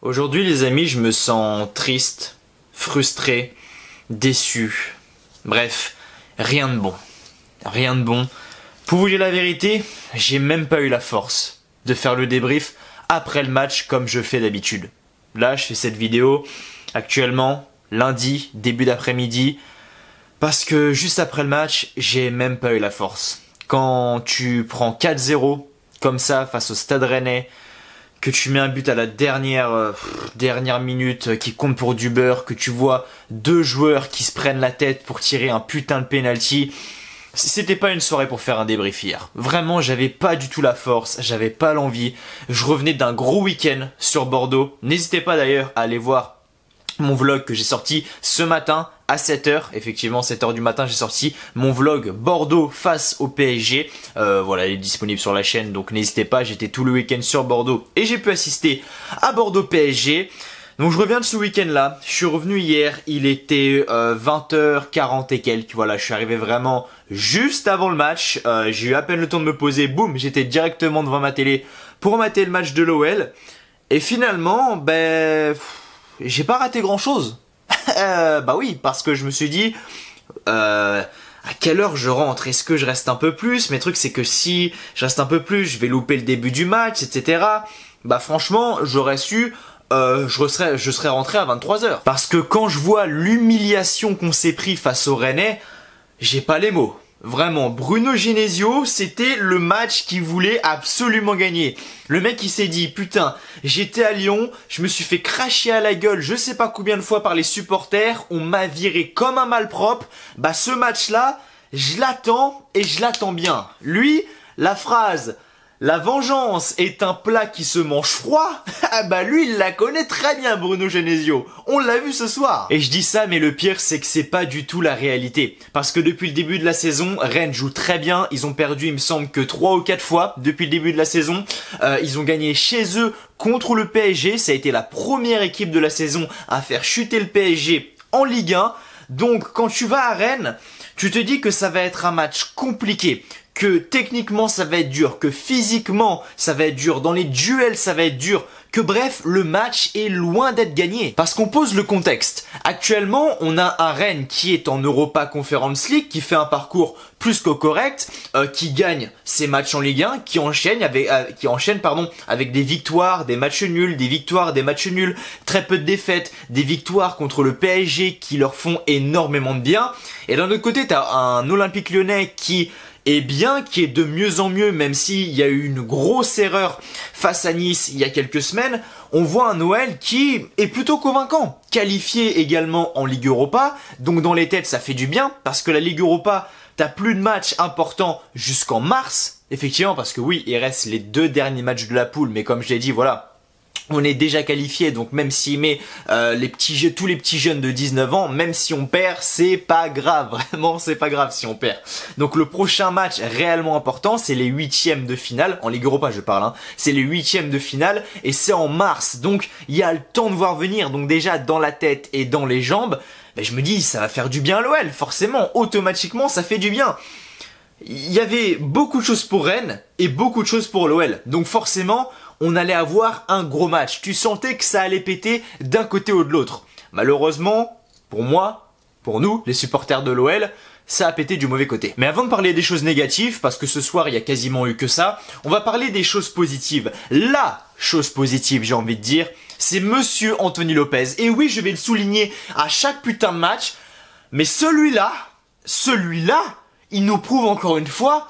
Aujourd'hui les amis, je me sens triste, frustré, déçu. Bref, rien de bon. Rien de bon. Pour vous dire la vérité, j'ai même pas eu la force de faire le débrief après le match comme je fais d'habitude. Là, je fais cette vidéo actuellement, lundi, début d'après-midi, parce que juste après le match, j'ai même pas eu la force. Quand tu prends 4-0 comme ça face au Stade Rennais, que tu mets un but à la dernière minute qui compte pour du beurre, que tu vois deux joueurs qui se prennent la tête pour tirer un putain de penalty, c'était pas une soirée pour faire un débrief hier. Vraiment, j'avais pas du tout la force, j'avais pas l'envie. Je revenais d'un gros week-end sur Bordeaux. N'hésitez pas d'ailleurs à aller voir mon vlog que j'ai sorti ce matin à 7h. Effectivement, 7h du matin, j'ai sorti mon vlog Bordeaux face au PSG. Voilà, il est disponible sur la chaîne, donc n'hésitez pas. J'étais tout le week-end sur Bordeaux et j'ai pu assister à Bordeaux PSG. Donc je reviens de ce week-end là, je suis revenu hier, il était 20h40 et quelques, voilà, je suis arrivé vraiment juste avant le match, j'ai eu à peine le temps de me poser, boum, j'étais directement devant ma télé pour mater le match de l'OL, et finalement, j'ai pas raté grand chose. Bah oui, parce que je me suis dit, à quelle heure je rentre? Est-ce que je reste un peu plus? Mais le truc c'est que si je reste un peu plus, je vais louper le début du match, etc. Bah franchement, j'aurais su... je serais rentré à 23h. Parce que quand je vois l'humiliation qu'on s'est pris face au Rennais, j'ai pas les mots. Vraiment, Bruno Genesio, c'était le match qu'il voulait absolument gagner. Le mec il s'est dit, putain, j'étais à Lyon, je me suis fait cracher à la gueule je sais pas combien de fois par les supporters, on m'a viré comme un malpropre. Bah ce match-là, je l'attends et je l'attends bien. Lui, la phrase... La vengeance est un plat qui se mange froid. Ah bah lui il la connaît très bien Bruno Genesio. On l'a vu ce soir. Et je dis ça mais le pire c'est que c'est pas du tout la réalité. Parce que depuis le début de la saison, Rennes joue très bien. Ils ont perdu il me semble que 3 ou 4 fois depuis le début de la saison. Ils ont gagné chez eux contre le PSG. Ça a été la première équipe de la saison à faire chuter le PSG en Ligue 1. Donc quand tu vas à Rennes, tu te dis que ça va être un match compliqué. Que techniquement ça va être dur, que physiquement ça va être dur, dans les duels ça va être dur, que bref, le match est loin d'être gagné. Parce qu'on pose le contexte. Actuellement, on a un Rennes qui est en Europa Conference League, qui fait un parcours plus que correct, qui gagne ses matchs en Ligue 1, qui enchaîne avec des victoires, des matchs nuls, des victoires, des matchs nuls, très peu de défaites, des victoires contre le PSG qui leur font énormément de bien. Et d'un autre côté, t'as un Olympique Lyonnais qui est bien, qui est de mieux en mieux, même s'il y a eu une grosse erreur face à Nice il y a quelques semaines, on voit un OL qui est plutôt convaincant. Qualifié également en Ligue Europa, donc dans les têtes ça fait du bien, parce que la Ligue Europa, t'as plus de matchs importants jusqu'en mars, effectivement, parce que oui, il reste les 2 derniers matchs de la poule, mais comme je l'ai dit, voilà, on est déjà qualifié, donc même s'il met tous les petits jeunes de 19 ans, même si on perd, c'est pas grave, vraiment c'est pas grave si on perd. Donc le prochain match réellement important, c'est les 8e de finale, en Ligue Europa je parle, c'est les 8e de finale, et c'est en mars, donc il y a le temps de voir venir, donc déjà dans la tête et dans les jambes, je me dis ça va faire du bien à l'OL, forcément, automatiquement ça fait du bien. Il y avait beaucoup de choses pour Rennes et beaucoup de choses pour l'OL, donc forcément on allait avoir un gros match. Tu sentais que ça allait péter d'un côté ou de l'autre. Malheureusement, pour moi, pour nous, les supporters de l'OL, ça a pété du mauvais côté. Mais avant de parler des choses négatives, parce que ce soir il y a quasiment eu que ça, on va parler des choses positives. La chose positive, j'ai envie de dire, c'est Monsieur Anthony Lopez. Et oui, je vais le souligner à chaque putain de match, mais celui-là, il nous prouve encore une fois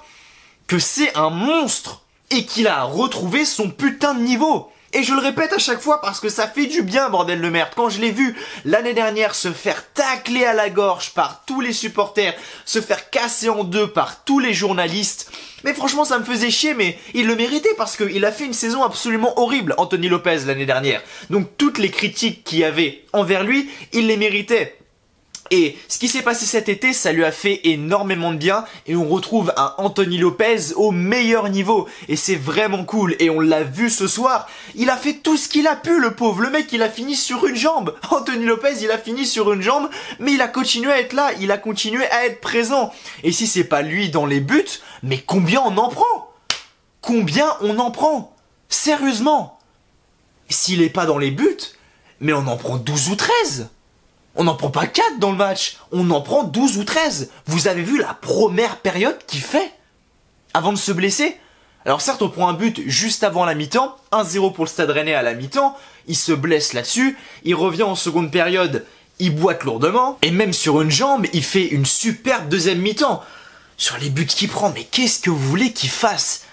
que c'est un monstre. Et qu'il a retrouvé son putain de niveau. Et je le répète à chaque fois parce que ça fait du bien, bordel de merde. Quand je l'ai vu l'année dernière se faire tacler à la gorge par tous les supporters, se faire casser en deux par tous les journalistes, mais franchement ça me faisait chier, mais il le méritait parce qu'il a fait une saison absolument horrible, Anthony Lopez, l'année dernière. Donc toutes les critiques qu'il y avait envers lui, il les méritait. Et ce qui s'est passé cet été, ça lui a fait énormément de bien et on retrouve un Anthony Lopez au meilleur niveau et c'est vraiment cool et on l'a vu ce soir, il a fait tout ce qu'il a pu le pauvre, le mec il a fini sur une jambe, Anthony Lopez il a fini sur une jambe mais il a continué à être là, il a continué à être présent et si c'est pas lui dans les buts, mais combien on en prend? Combien on en prend? Sérieusement? s'il est pas dans les buts, mais on en prend 12 ou 13. On n'en prend pas 4 dans le match, on en prend 12 ou 13. Vous avez vu la première période qu'il fait avant de se blesser? Alors certes, on prend un but juste avant la mi-temps, 1-0 pour le Stade Rennais à la mi-temps, il se blesse là-dessus, il revient en seconde période, il boite lourdement, et même sur une jambe, il fait une superbe deuxième mi-temps. Sur les buts qu'il prend, mais qu'est-ce que vous voulez qu'il fasse?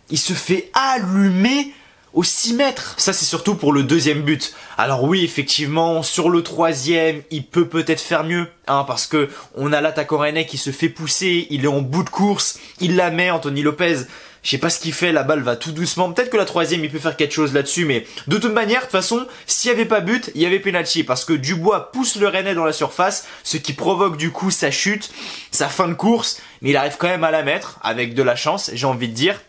Il se fait allumer au 6 mètres. Ça, c'est surtout pour le deuxième but. Alors oui, effectivement, sur le troisième, il peut peut-être faire mieux, hein, parce que on a l'attaquant rennais qui se fait pousser, il est en bout de course, il la met, Anthony Lopez. Je sais pas ce qu'il fait, la balle va tout doucement. Peut-être que la troisième, il peut faire quelque chose là-dessus, mais de toute manière, de toute façon, s'il y avait pas but, il y avait penalty, parce que Dubois pousse le Rennais dans la surface, ce qui provoque du coup sa chute, sa fin de course, mais il arrive quand même à la mettre, avec de la chance, j'ai envie de dire.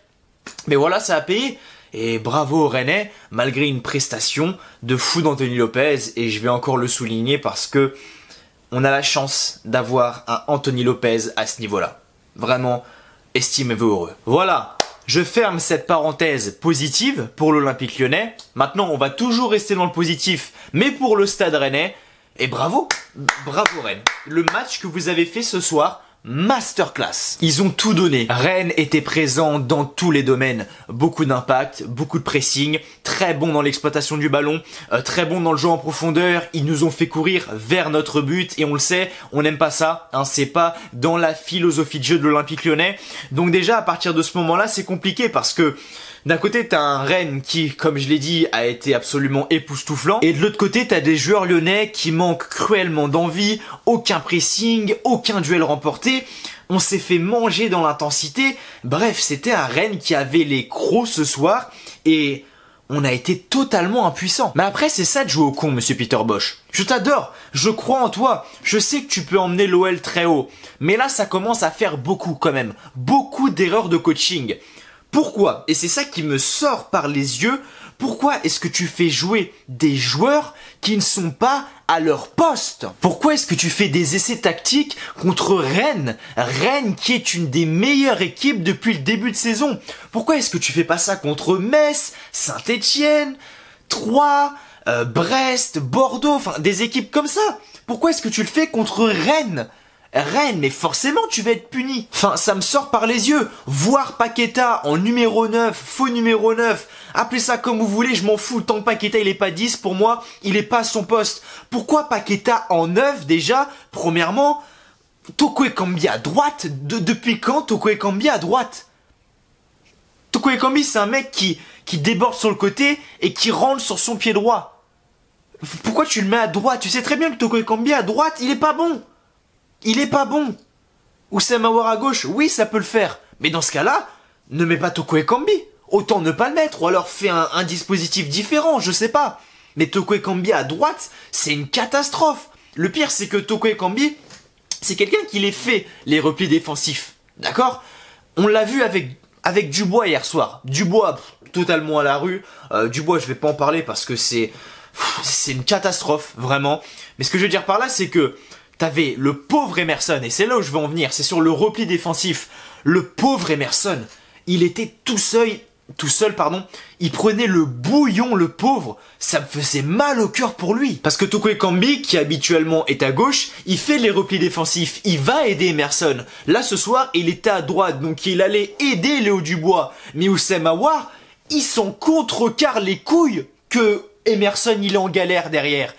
Mais voilà, ça a payé. Et bravo au Rennais, malgré une prestation de fou d'Anthony Lopez, et je vais encore le souligner parce que on a la chance d'avoir un Anthony Lopez à ce niveau-là. Vraiment, estimez-vous heureux. Voilà, je ferme cette parenthèse positive pour l'Olympique Lyonnais. Maintenant, on va toujours rester dans le positif, mais pour le Stade Rennais. Et bravo, bravo Rennes. Le match que vous avez fait ce soir, masterclass. Ils ont tout donné. Rennes était présent dans tous les domaines. Beaucoup d'impact, beaucoup de pressing, très bon dans l'exploitation du ballon, très bon dans le jeu en profondeur. Ils nous ont fait courir vers notre but et on le sait, on n'aime pas ça, hein, c'est pas dans la philosophie de jeu de l'Olympique Lyonnais. Donc déjà à partir de ce moment-là, c'est compliqué parce que d'un côté, t'as un Rennes qui, comme je l'ai dit, a été absolument époustouflant. Et de l'autre côté, t'as des joueurs lyonnais qui manquent cruellement d'envie, aucun pressing, aucun duel remporté. On s'est fait manger dans l'intensité. Bref, c'était un Rennes qui avait les crocs ce soir et on a été totalement impuissants. Mais après, c'est ça de jouer au con, monsieur Peter Bosz. Je t'adore, je crois en toi, je sais que tu peux emmener l'OL très haut. Mais là, ça commence à faire beaucoup quand même. Beaucoup d'erreurs de coaching. Pourquoi? Et c'est ça qui me sort par les yeux. Pourquoi est-ce que tu fais jouer des joueurs qui ne sont pas à leur poste? Pourquoi est-ce que tu fais des essais tactiques contre Rennes? Rennes qui est une des meilleures équipes depuis le début de saison. Pourquoi est-ce que tu fais pas ça contre Metz, Saint-Étienne, Troyes, Brest, Bordeaux, enfin des équipes comme ça? Pourquoi est-ce que tu le fais contre Rennes? Rennes, mais forcément tu vas être puni. Enfin, ça me sort par les yeux. Voir Paqueta en numéro 9, faux numéro 9, appelez ça comme vous voulez, je m'en fous. Tant que Paqueta il est pas 10, pour moi, il est pas à son poste. Pourquoi Paqueta en 9 déjà? Premièrement, Toko Ekambi à droite. Depuis quand Toko Ekambi à droite? Toko Ekambi c'est un mec qui déborde sur le côté et qui rentre sur son pied droit. Pourquoi tu le mets à droite? Tu sais très bien que Toko Ekambi à droite, il est pas bon. Il est pas bon. Oussem Aouar à gauche, oui, ça peut le faire. Mais dans ce cas-là, ne mets pas Toko Ekambi. Autant ne pas le mettre, ou alors fais un dispositif différent, je sais pas. Mais Toko Ekambi à droite, c'est une catastrophe. Le pire, c'est que Toko Ekambi, c'est quelqu'un qui les fait, les replis défensifs. D'accord? On l'a vu avec Dubois hier soir. Dubois, totalement à la rue. Dubois, je vais pas en parler parce que c'est une catastrophe, vraiment. Mais ce que je veux dire par là, c'est que t'avais le pauvre Emerson, et c'est là où je veux en venir, c'est sur le repli défensif. Le pauvre Emerson, il était tout seul, il prenait le bouillon, le pauvre. Ça me faisait mal au cœur pour lui. Parce que Toko Ekambi, qui habituellement est à gauche, il fait les replis défensifs, il va aider Emerson. Là, ce soir, il était à droite, donc il allait aider Léo Dubois. Mais Oussem Aouar, il s'en contrecarre les couilles que Emerson, il est en galère derrière.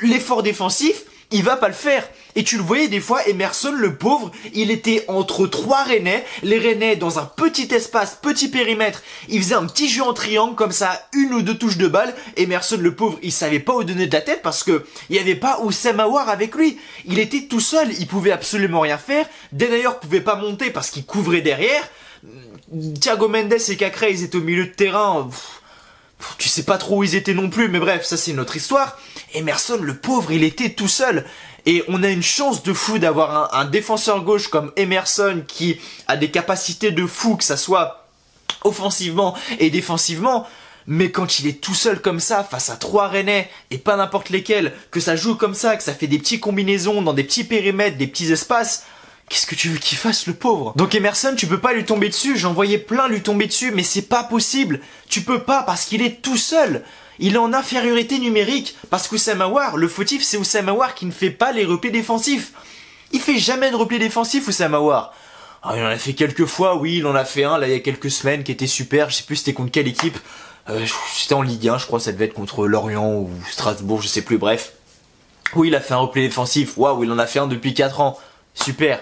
L'effort défensif, il va pas le faire. Et tu le voyais des fois, Emerson, le pauvre, il était entre trois Rennais, les Rennais dans un petit espace, petit périmètre, il faisait un petit jeu en triangle, comme ça, une ou deux touches de balle. Emerson, le pauvre, il savait pas où donner de la tête parce que il y avait pas Oussem Aouar avec lui. Il était tout seul, il pouvait absolument rien faire. D'ailleurs, pouvait pas monter parce qu'il couvrait derrière. Thiago Mendes et Cacré, ils étaient au milieu de terrain. Tu sais pas trop où ils étaient non plus, mais bref, ça c'est une autre histoire. Emerson, le pauvre, il était tout seul. Et on a une chance de fou d'avoir un défenseur gauche comme Emerson qui a des capacités de fou, que ça soit offensivement et défensivement. Mais quand il est tout seul comme ça, face à trois Rennais, et pas n'importe lesquels, que ça joue comme ça, que ça fait des petites combinaisons dans des petits périmètres, des petits espaces, qu'est-ce que tu veux qu'il fasse, le pauvre? Donc Emerson, tu peux pas lui tomber dessus. J'en voyais plein lui tomber dessus, mais c'est pas possible. Tu peux pas parce qu'il est tout seul. Il est en infériorité numérique parce qu'Oussama Aouar, le fautif, c'est Oussama Aouar qui ne fait pas les replis défensifs. Il fait jamais de replis défensifs, Oussama Aouar. Alors, il en a fait quelques fois, oui, il en a fait un là il y a quelques semaines qui était super. Je sais plus c'était contre quelle équipe. C'était en Ligue 1, je crois, ça devait être contre Lorient ou Strasbourg, je sais plus, bref. Oui, il a fait un repli défensif. Waouh, il en a fait un depuis 4 ans. Super.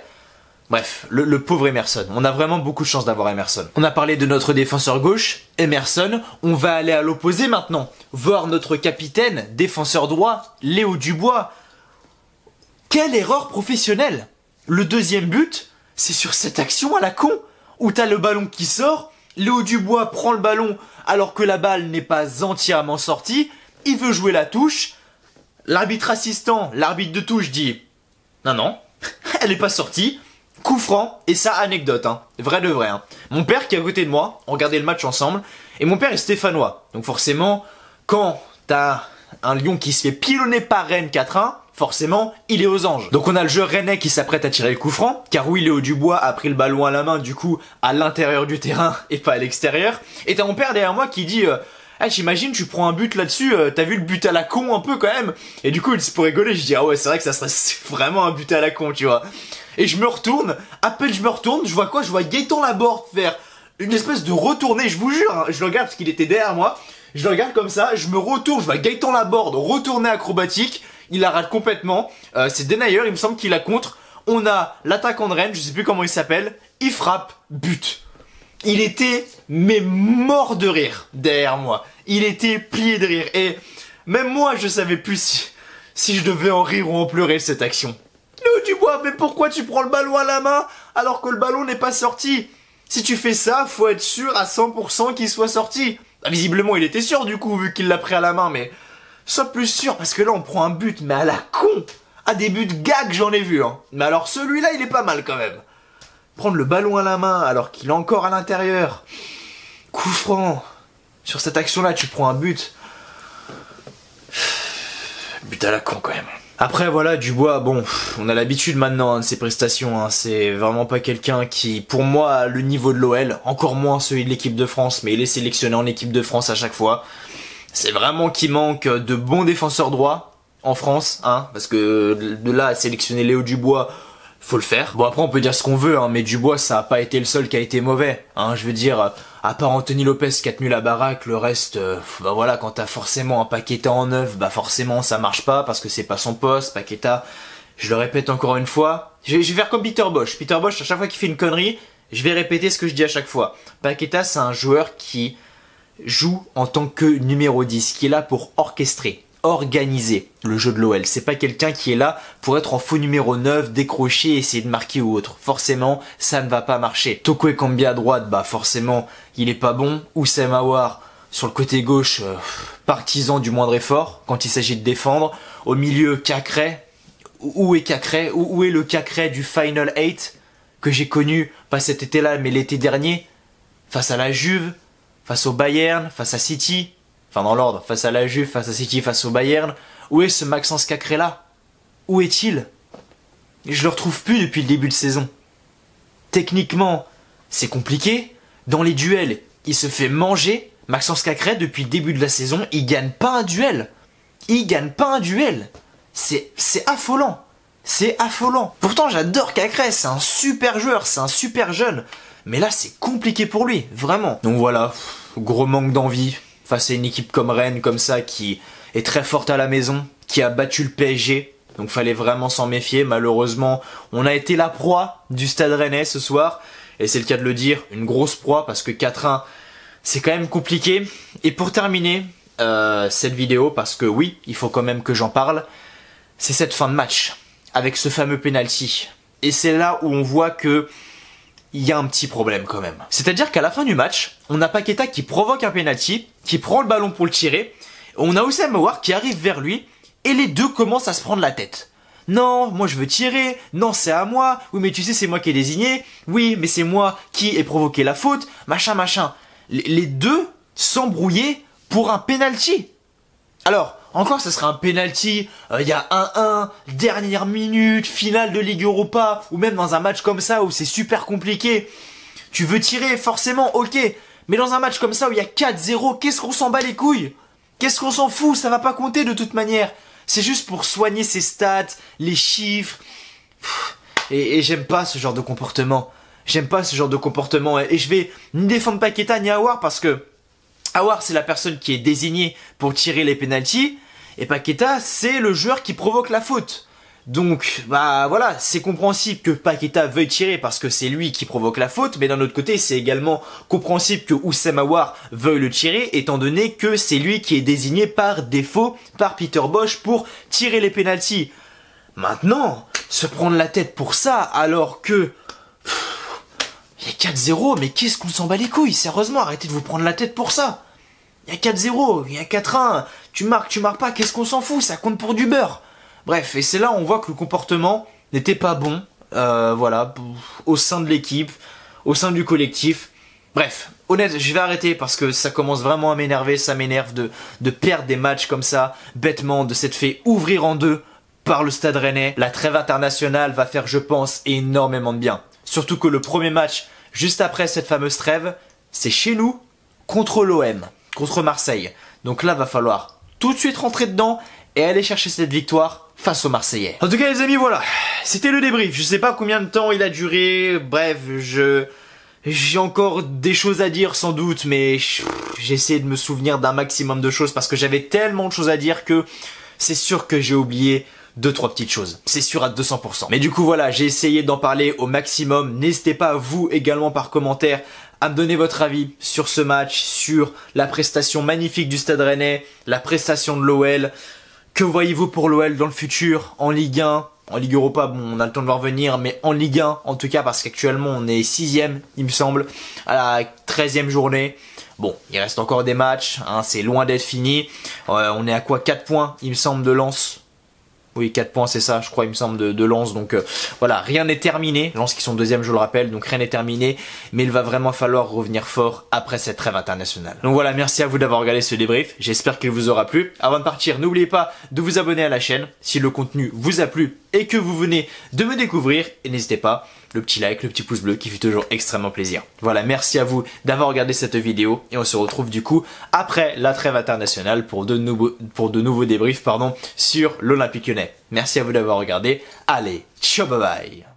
Bref, le pauvre Emerson. On a vraiment beaucoup de chance d'avoir Emerson. On a parlé de notre défenseur gauche, Emerson. On va aller à l'opposé maintenant. Voir notre capitaine, défenseur droit, Léo Dubois. Quelle erreur professionnelle! Le deuxième but, c'est sur cette action à la con, où t'as le ballon qui sort, Léo Dubois prend le ballon alors que la balle n'est pas entièrement sortie, il veut jouer la touche, l'arbitre assistant, l'arbitre de touche dit « Non, elle n'est pas sortie ». Coup franc, et ça, anecdote, hein. Vrai de vrai. Hein. Mon père qui est à côté de moi, on regardait le match ensemble, et mon père est stéphanois. Donc forcément, quand t'as un Lyon qui se fait pilonner par Rennes 4-1, forcément, il est aux anges. Donc on a le joueur rennais qui s'apprête à tirer le coup franc, car oui, Léo Dubois a pris le ballon à la main, du coup, à l'intérieur du terrain, et pas à l'extérieur. Et t'as mon père derrière moi qui dit... j'imagine tu prends un but là-dessus, t'as vu le but à la con un peu quand même. Et du coup, pour rigoler, je dis ah ouais, c'est vrai que ça serait vraiment un but à la con, tu vois. Et je me retourne, à peine je me retourne, je vois quoi? Je vois Gaëtan Laborde faire une espèce de retournée, je vous jure, hein, je le regarde parce qu'il était derrière moi. Je le regarde comme ça, je me retourne, je vois Gaëtan Laborde retourner acrobatique, il la rate complètement. C'est Denayer, il me semble qu'il la contre. On a l'attaquant de Rennes, je sais plus comment il s'appelle, il frappe, but. Il était mais mort de rire derrière moi. Il était plié de rire. Et même moi, je savais plus si je devais en rire ou en pleurer de cette action. Léo Dubois, mais pourquoi tu prends le ballon à la main alors que le ballon n'est pas sorti? Si tu fais ça, faut être sûr à 100% qu'il soit sorti. Bah, visiblement, il était sûr du coup, vu qu'il l'a pris à la main, mais sois plus sûr, parce que là, on prend un but, mais à la con. À des buts gag, j'en ai vu, hein. Mais alors celui-là, il est pas mal quand même. Prendre le ballon à la main alors qu'il est encore à l'intérieur. Coup franc. Sur cette action-là, tu prends un but. But à la con quand même. Après voilà, Dubois, bon, on a l'habitude maintenant de ses prestations. Hein. C'est vraiment pas quelqu'un qui, pour moi, a le niveau de l'OL. Encore moins celui de l'équipe de France, mais il est sélectionné en équipe de France à chaque fois. C'est vraiment qu'il manque de bons défenseurs droits en France. Hein, parce que de là à sélectionner Léo Dubois... faut le faire. Bon après on peut dire ce qu'on veut, hein, mais Dubois ça a pas été le seul qui a été mauvais. Hein, je veux dire, à part Anthony Lopez qui a tenu la baraque, le reste, bah voilà, quand t'as forcément un Paqueta en neuf, bah forcément ça marche pas parce que c'est pas son poste. Paqueta, je le répète encore une fois, je vais faire comme Peter Bosz. Peter Bosz, à chaque fois qu'il fait une connerie, je vais répéter ce que je dis à chaque fois. Paqueta c'est un joueur qui joue en tant que numéro 10, qui est là pour orchestrer, organiser le jeu de l'OL. C'est pas quelqu'un qui est là pour être en faux numéro 9, décrocher, essayer de marquer ou autre. Forcément, ça ne va pas marcher. Toko Ekambi à droite, bah forcément, il est pas bon. Oussama Aouar sur le côté gauche, partisan du moindre effort quand il s'agit de défendre. Au milieu, Cacré. Où est Cacré? Où est le Cacré du Final 8 que j'ai connu, pas cet été-là, mais l'été dernier, face à la Juve, face au Bayern, face à City. Enfin dans l'ordre, face à la Juve, face à City, face au Bayern. Où est ce Maxence Cacré là? Où est-il? Je le retrouve plus depuis le début de saison. Techniquement, c'est compliqué. Dans les duels, il se fait manger. Maxence Cacré, depuis le début de la saison, il gagne pas un duel. Il gagne pas un duel. C'est affolant. C'est affolant. Pourtant, j'adore Cacré, c'est un super joueur, c'est un super jeune. Mais là, c'est compliqué pour lui, vraiment. Donc voilà, gros manque d'envie face à une équipe comme Rennes, comme ça, qui est très forte à la maison, qui a battu le PSG. Donc fallait vraiment s'en méfier. Malheureusement, on a été la proie du Stade Rennais ce soir. Et c'est le cas de le dire, une grosse proie, parce que 4-1, c'est quand même compliqué. Et pour terminer cette vidéo, parce que oui, il faut quand même que j'en parle, c'est cette fin de match, avec ce fameux penalty. Et c'est là où on voit que il y a un petit problème quand même. C'est-à-dire qu'à la fin du match, on a Paqueta qui provoque un penalty, qui prend le ballon pour le tirer. On a Oussama Aouar qui arrive vers lui, et les deux commencent à se prendre la tête. Non, moi je veux tirer, non c'est à moi, oui mais tu sais c'est moi qui ai désigné, oui mais c'est moi qui ai provoqué la faute, machin machin. Les deux s'embrouillaient pour un penalty. Alors, encore ça serait un penalty, il y a 1-1, dernière minute, finale de Ligue Europa, ou même dans un match comme ça où c'est super compliqué. Tu veux tirer forcément, ok, mais dans un match comme ça où il y a 4-0, qu'est-ce qu'on s'en bat les couilles? Qu'est-ce qu'on s'en fout? Ça va pas compter de toute manière. C'est juste pour soigner ses stats, les chiffres. Et j'aime pas ce genre de comportement. J'aime pas ce genre de comportement. Et je vais ni défendre Paqueta ni Aouar parce que Aouar, c'est la personne qui est désignée pour tirer les pénaltys. Et Paqueta, c'est le joueur qui provoque la faute. Donc, bah voilà, c'est compréhensible que Paqueta veuille tirer parce que c'est lui qui provoque la faute, mais d'un autre côté, c'est également compréhensible que Houssem Aouar veuille le tirer, étant donné que c'est lui qui est désigné par défaut par Peter Bosz pour tirer les pénaltys. Maintenant, se prendre la tête pour ça, alors que... Il y a 4-0, mais qu'est-ce qu'on s'en bat les couilles? Sérieusement, arrêtez de vous prendre la tête pour ça. Il y a 4-0, il y a 4-1, tu marques pas, qu'est-ce qu'on s'en fout? Ça compte pour du beurre. Bref, et c'est là où on voit que le comportement n'était pas bon, voilà, au sein de l'équipe, au sein du collectif. Bref, honnête, je vais arrêter parce que ça commence vraiment à m'énerver, ça m'énerve de perdre des matchs comme ça, bêtement, de s'être fait ouvrir en deux par le Stade Rennais. La trêve internationale va faire, je pense, énormément de bien. Surtout que le premier match, juste après cette fameuse trêve, c'est chez nous, contre l'OM, contre Marseille. Donc là, va falloir tout de suite rentrer dedans et aller chercher cette victoire face aux Marseillais. En tout cas les amis, voilà, c'était le débrief. Je sais pas combien de temps il a duré, bref, j'ai encore des choses à dire sans doute, mais j'ai essayé de me souvenir d'un maximum de choses parce que j'avais tellement de choses à dire que c'est sûr que j'ai oublié 2-3 petites choses. C'est sûr à 200%. Mais du coup voilà, j'ai essayé d'en parler au maximum. N'hésitez pas vous également par commentaire à me donner votre avis sur ce match, sur la prestation magnifique du Stade Rennais, la prestation de l'OL. Que voyez-vous pour l'OL dans le futur, en Ligue 1, en Ligue Europa, bon on a le temps de voir venir, mais en Ligue 1 en tout cas parce qu'actuellement on est 6ème il me semble, à la 13e journée. Bon, il reste encore des matchs, hein, c'est loin d'être fini. On est à quoi, 4 points il me semble de Lens. Oui, 4 points, c'est ça, je crois, il me semble, de Lens. Donc voilà, rien n'est terminé. Lens qui sont 2e, je le rappelle, donc rien n'est terminé. Mais il va vraiment falloir revenir fort après cette trêve internationale. Donc voilà, merci à vous d'avoir regardé ce débrief. J'espère qu'il vous aura plu. Avant de partir, n'oubliez pas de vous abonner à la chaîne si le contenu vous a plu et que vous venez de me découvrir. Et n'hésitez pas, le petit like, le petit pouce bleu qui fait toujours extrêmement plaisir. Voilà, merci à vous d'avoir regardé cette vidéo. Et on se retrouve du coup après la trêve internationale pour de nouveaux débriefs sur l'Olympique Lyonnais. Merci à vous d'avoir regardé. Allez, ciao, bye bye.